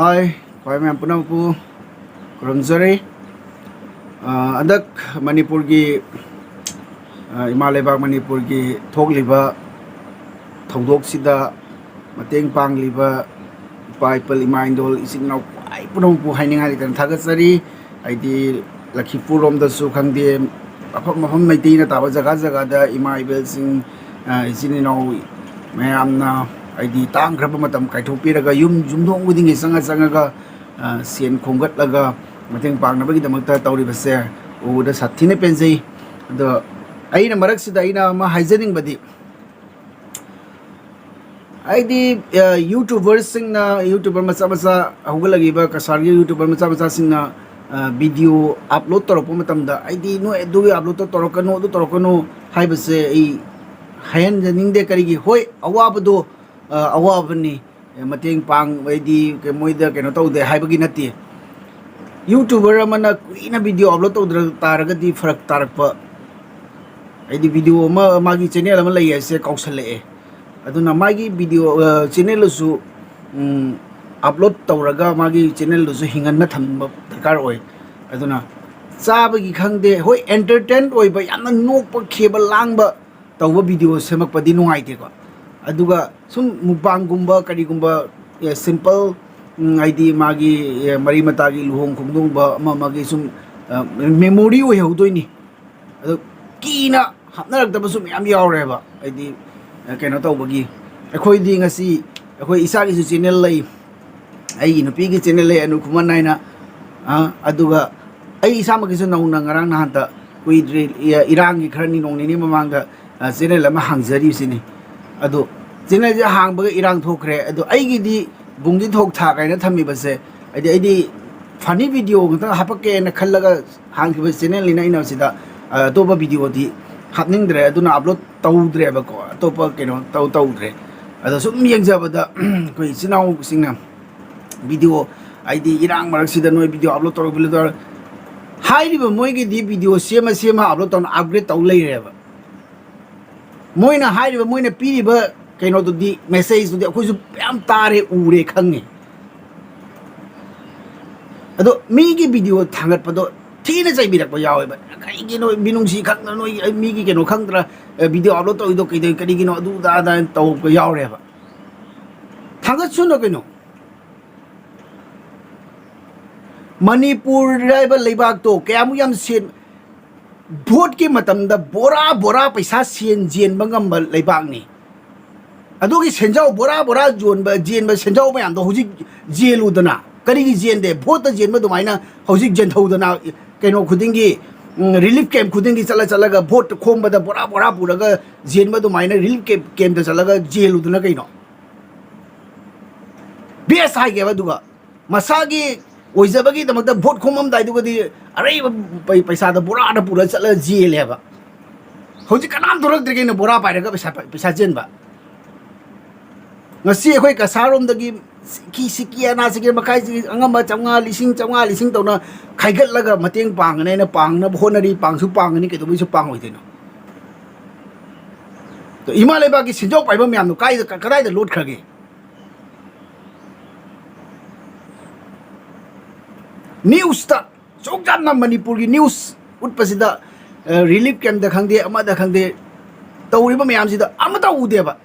Hi, khoi mem punam pu kurumzari. Adak Manipur gi Imalebak Manipur gi thokliba thodok sida mateng pangliba paipal imaindol isingnaw kwai punam pu hainingai kan thagatsari aidi Lakhipur rom da su khangde mafam maiti na taba jaga jaga da imaibel sing isinaw mayamna aidi tang grab matam kaithopiraga yumdong budingi sanga sen khongatlaga mateng pangnabagi damakta tawribase uda sathine penjei ado aina marak sida aina ma haijaning badi aidi YouTubers singna YouTuber macha haugalagi ba kasargi YouTuber macha singna video upload toropo matamda aidi no edu upload torokano haibase ai hayan janingde karigi hoi awabdo awabani mateng pang aidi ke moida keno tawde haibagi nati YouTuber amana kuina video upload tawdra taragadi farak tarakpa aidi video magi channel ama lai ase kausale aduna magi video channel su upload tawraga magi channel su hinganna thamba darkar oi aduna chabagi khangde hoi entertain oi ba yamna nokpa kheba langba tawba video semak padi nungai te ko aduga sum mukbang gumba kari gumba simple ID magi mari matagi luhong khungdung ba magi sum memory oi hodoi ni adu kina hapnarak da sum yam yawre ba ID keno tawbagi akhoi di ngasi akhoi isagi su channel lai ai nupi gi channel lai anu kuman naina aduga ai isamagi su nauna ngarang nahanta kuidre irangi kharani nongni ni mamanga channel ama hangjari sini adu channel ja hangbaga irang thokre adu ai gi di bungdi thok tha kaina thami base ai funny video ngata hapake na khallaga hangki ba channel ni na ina sida toba video di hapning dre aduna upload tawdre ba ko topa keno tawdre adu sum yengjabada koi sinau singna video ID irang marak sida noi video upload toro bilodar hairiba moigi di video sema upload ton upgrade taw leireba moina hairiba moina piriba keno to di message to di akhoi su yam tare ure khange ado migi video thangat pado thina jai birak ba yawe ba kai gi no binungsi khang no migi keno khangdra video upload to do kai kari gi no adu da taw ko yawre ba thangat su no keno Manipur raiba leibak to kayamu yam sen vote ki matam da bora paisa sen jen bangam leibak ni adugi senjau bora jon ba jen ba senjau ba yam do hujik jelu dana kari gi jen de vote jen ba dumaina hujik jen thau dana keno khudingi relief camp khudingi chala ga vote khom ba da bora puraga jen ba dumaina relief camp da chala ga jelu dana kaino bes hai ge ba duga masagi oizabagi damakta vote khomam dai dugadi arai paisa da bora da pura chala jel heba hoji kanam dorak dre na bora pairaga paisa jen ba ngasi khoi ka sarom dagi sikia na sikir makai angamba chamnga lising tawna khaigat laga mateng pang na pang na honari pang su pang ni ke to su pang hoideno to imale ba ki sinjok paiba myam no kai kadai da load khage news ta chokjam na Manipur gi news utpasida relief camp da khangde ama da khangde tawriba mayam sida amata ude ba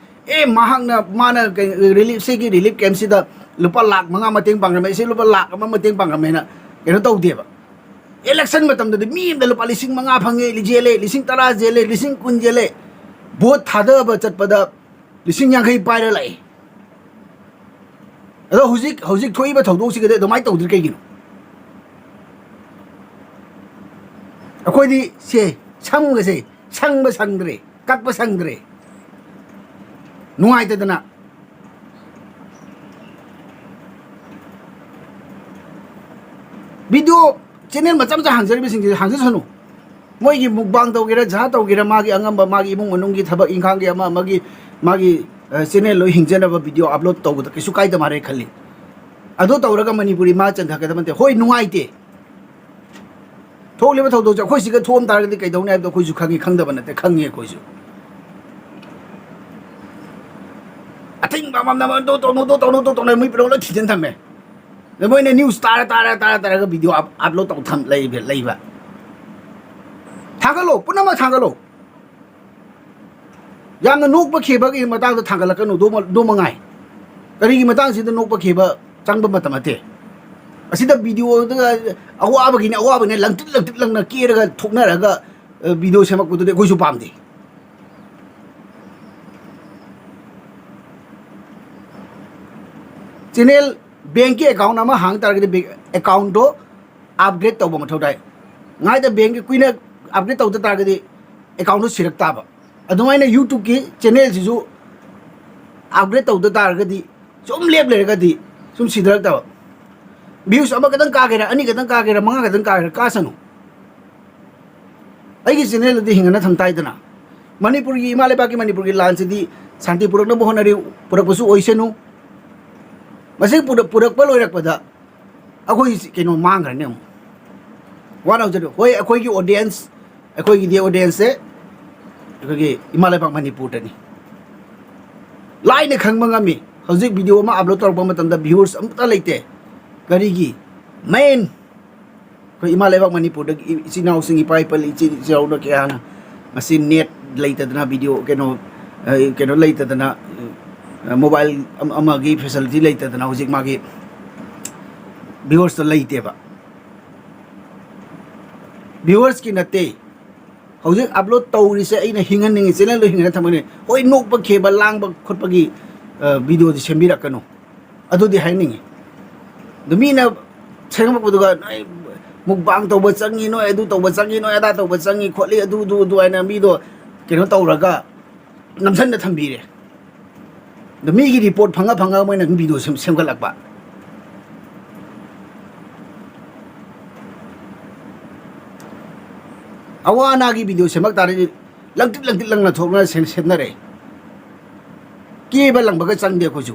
mahangna mana relief se gi relief camp sida lupa lakh manga mateng pangram se lupa lakh ama mateng pangram na keno tawde ba election matam da mi da lupa lising manga phange lijele lising tara jele lising kun jele vote thada ba chatpada lising yangai paira lai ado hujik thoi ba thodok si ga do mai tawdir kai gino akhoi di se sang ga se sang ba sangdre kak ba sangdre nungai ta dana video channel macam hangjari be sing hangja sanu moi gi mukbang tawgira ja tawgira magi angamba magi imung manung gi thabak ingkhang gi ama magi channel lo hingjana ba video upload tawda kisu kai da mare khali ado tawraga manipuri ma chan thaka da mante hoi nungai te tholiba thawdo ja khoi siga thom taragdi kai dawne abdo khoi ju khangi khangda banate khangi khoi ju ating ba mam na do to no mi pro lo thijen thame แล้วมื่อในนิวส์ตาร์ก็วิดีโออัพโหลดต้องทำเลยแบบทางกันโลกปุ่นน้ำมาทางกันโลกยามนั้นนุกปะเขบกินมาตั้งตัวทางกันแล้วก็หนูดูมาไงกะรี่มาตั้งสิตัวนุกปะเขบจังบ่มาตมาเตะอาศัยแต่วิดีโอตัวเอาว่าบกินหลังติดนะเกี่ยร์ก็ทุกนั่นแล้วก็วิดีโอเชื่อมกับตัวเด็กคุยสุพามดีเจเนลแบงก์แอคเคาท์นั้นมาหางตาร์ก็แอคเคาท์โตอัปเกรดตัวบ่มาเท่าไหร่ง่ายแต่แบงก์คุยเนี่ยอัปเกรดตัวตาร์ก็แอคเคาท์โตเสียกตาบอะดูไหมเนี่ยยูทูบकी channel से जो upgrade तो उधर तार कर दी सुम लेप ले कर दी सुम सीधा रखता हो व्यूज अब कदम का के रहा अन्य कदम का के रहा मंगा कदम का सनो आई की चैनल दी हिंगना थमता इतना मणिपुर की हिमालय बाकी मणिपुर की लान से दी शांति पूरक न बहुत नरी पूरक पशु ओइसे नो मसे पूरक पर लोग रख पता अकोई के नो मांग रहे ने वन आउट जो कोई अकोई की ऑडियंस अकोई की दी ऑडियंस से अखोगी हिमालय पाक मणिपुर लाइन खंगमी हजिक वीडियो में अपलोड तौर व्यूअर्स अमता लेते करीगी मेन हिमालय पाक मणिपुर इचिनाव सिंह इपा इपल इचिनाव क्या मसी नेट लेतदना वीडियो केनो लेतदना मोबाइल अमगी फैसिलिटी लेतदना हजिक मागी व्यूअर्स लेतेबा व्यूअर्स की नते हौजिक अपलोड तौरीसे अइना हिंगनिंग चैनल लो हिंगना थमने होय नोक खेब लांग खोटपगी वीडियो दि सेमिरकनो अदुदि हाइनिंग दुमीना छेंगमपुदुगा मुकबांग तौब चंगी नो अदु तौब चंगी नो अदा तौब चंगी खोली अदु आइना मीदो केनो तौरगा नमसन थंबीरे दुमीगी रिपोर्ट फंगा मोइना वीडियो सेमगलकबा अवाना की वीडियो से मक तारे लंगटित लंगना थोकना सेनरे केबल लंबग चंदे खोजु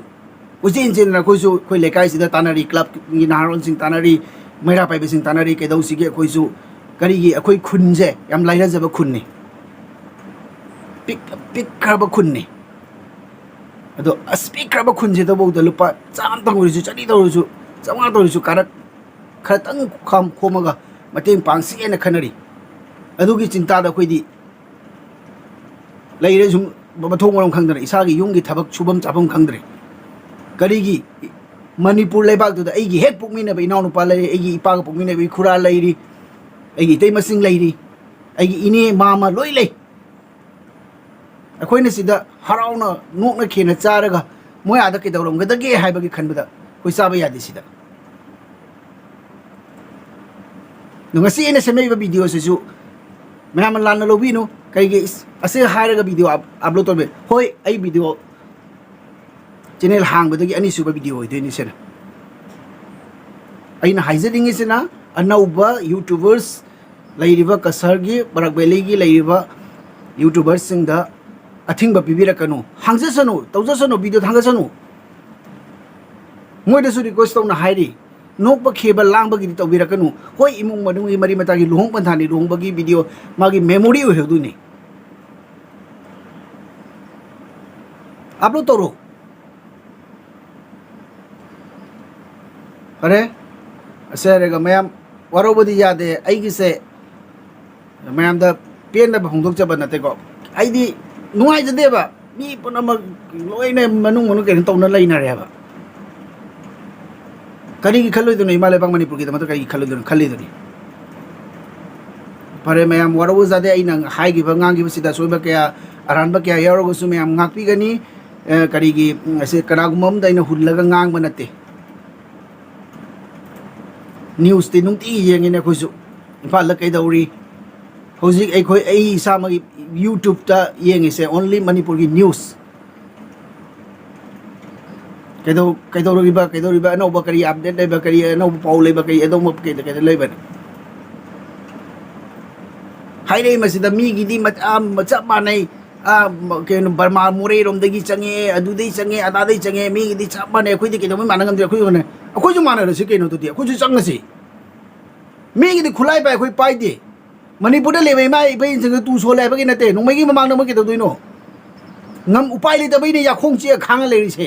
उजिन जिन खोजु खोइ लेकाइ सिदा तानारी क्लब की नारोन सिंह तानारी मैरा पाइबे सिंह तानारी केदौ सिगे खोजु करिगी अखोइ खुनजे याम लाइराजब खुनने पिक खरब खुनने अदो स्पीक खरब खुनजे तो बहु लुपा चाम तंगुरिसु चनी तौरिसु चमा तौरिसु कारक खतंग खम खोमगा मतें पांगसिएना खनरी अदुगी चिंता दा कोई दी लेरे जुम बथों मरम खंगदरे इसागी युंगी थबक सुबम चापम खंगदरे करीगी मणिपुर लेबाक दुदा एगी हेक पुकमिने बे इनाउ नुपा लेरे एगी इपा ग पुकमिने बे खुरा लेरी एगी तै मसिंग लेरी एगी इने मामा लोई ले अखोइने सिदा हराउना नोकना खेना चारगा मोय आदा के दौरम गदगे हाइबगी खनबदा कोई साबा यादि सिदा नुंगसी एने सेमेबा वीडियो सेसु मैम लाना लोबी नो कई असे हायरगा वीडियो अपलोड तौर होय आई वीडियो चैनल हांगबदगी अनी सुबा वीडियो होइदोइनि सेना अइना हाइजरिंगिसेना अनौबा यूट्यूबर्स लैरिबा कसरगी बरकबेलीगी लैरिबा यूट्यूबर्स सिंगदा अथिंगबा पिबिरकनो हांगजसनो तौजसनो वीडियो थांगसनो मोइदसु रिक्वेस्ट तौना हाइरी नोक खेब लांबगी तौबिरकनु होय इमुंग मनुंगी मरी मतागी लुहोंग पंथानी लुहोंबगी वीडियो मागी मेमोरी होदुनी अपलोड तौरो अरे असेरेगा मैम वरोबदी यादे आइगी से मैम द पेन द होंदोक जब नतेको आइदी नुआइ जदेबा मी पुनम लोइने मनुंग के तौना लैनारेबा करी की खलोइदुन हिमालय पाक मणिपुर की तमत करी खलोइदुन खलीदुनी फरे मैम वरबो जादे आइना हाइगी बंगांगी बसिदा सोइबा क्या अरानबा क्या यारोगसु मैम ngaकपिगनी करी की असे कनागुमम दैना हुल्लगा ngang बनते न्यूज़ ते नुंती येंगिने खोजु इफाल ला कैदौरी हौजिक एखोइ एई इसामगी यूट्यूब ता येंगिसे ओनली मणिपुर की न्यूज़ कैदौरीबा अनौबा करी अपडेट लेबा करी अनौबा पाउ लेबा करी एदोम के लेबा हाइरे मसिदा मीगिदी मचा मानै के बर्मा मोरे रोमदगी चंगे अदुदै चंगे अदादै चंगे मीगिदी चा मानै अखोइदि केदोम मानगमदे अखोइने अखोइजु मानरसि केनो दुदि अखोइजु चंगसि मीगिदी खुलाइ पाइ अखोइ पाइदे मणिपुरदा लेबै माइ इबै जंग तु सोले बगे नते नोंमैगी ममांग नम केदो दुइनो ngam upai le tabai ne ya khong che khang le ri se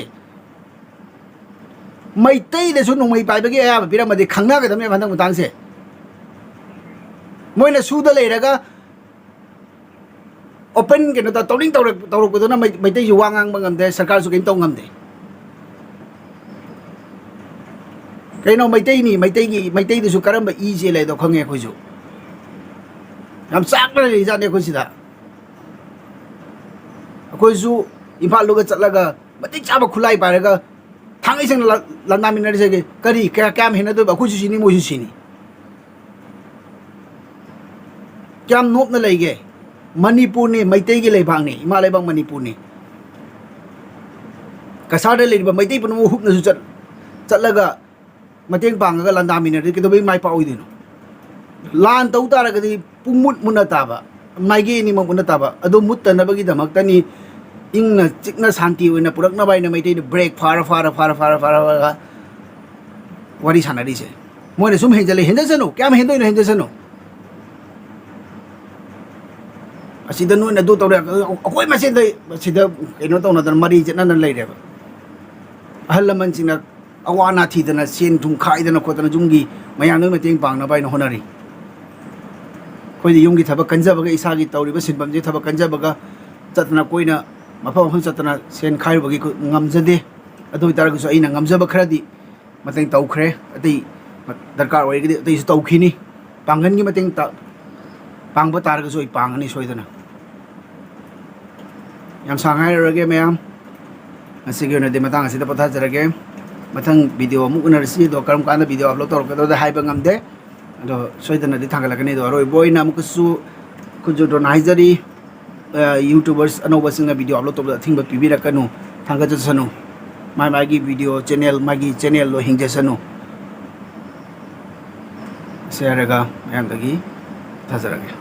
ꯃꯩꯇꯩꯗꯁꯨ ꯅꯣꯡꯃꯩ ꯄꯥꯏꯕꯒꯤ ꯑꯌꯥꯕ ꯄꯤꯔꯝꯃꯗꯤ ꯈꯪꯅꯒꯗꯕꯅꯦ ꯍꯟꯗꯛ ꯃꯇꯥꯡꯁꯦ ꯃꯣꯏꯅ ꯁꯨꯗ ꯂꯩꯔꯒ open kena ta tauring tauruk ko na mai tai yu wangang bangam de sarkar su kin tong ngam de kaino mai tai de su karam ba i je le do khange khoi su yam sak le ja ne khoi sida khoi su imphal lu ga chatlaga matik chaba khulai pa ga thangai sing la na min na se ke kari ka kam hena do ba khu su sini mo su sini kyam nop na lai ge Manipur ni Maitai gi leibang ni ima leibang Manipur ni kasar de leiba Maitai pun mo hup na su chatlaga mateng pang ga landa min de ke do mai pa oi dino lan tau ta ra ga di pumut munna ta ba mai gi ni mo munna ta ba ado mut ta na ba gi damak ta ni ing na chik na shanti oi na purak na bai na Maitai de break fara wari sana ri se mo ne sum henjale henjasano kyam hendoi na henjasano asida no na do tawre akoi ma sida sida eno tawna dan mari jena nan leire ba ahal laman sina awana thi dana sen thum khai dana ko dana jungi mayang no mateng pang na bai no honari koi di yungi thaba kanja baga isa gi tawri ba sinbam je thaba kanja baga chatna koina mafa hon chatna sen khai bagi ko ngamjade adu tar gu so ina ngamjaba khradi mateng taw khre ati darkar oi gi ati su taw khini pangan gi mateng ta pangba tar gu so i pang ani soidana yang sangai rage mayam asigi na de matang asida patha jarage mathang video mu unar si do karam kana video upload tor ka do hai bangam de do soidana di thangala kani do roi boy nam kusu kujo do naijari youtubers anoba singa video upload tor thing ba pibira kanu thanga jasanu mai magi video channel magi channel lo hingjasanu share ga mayam dagi thajarage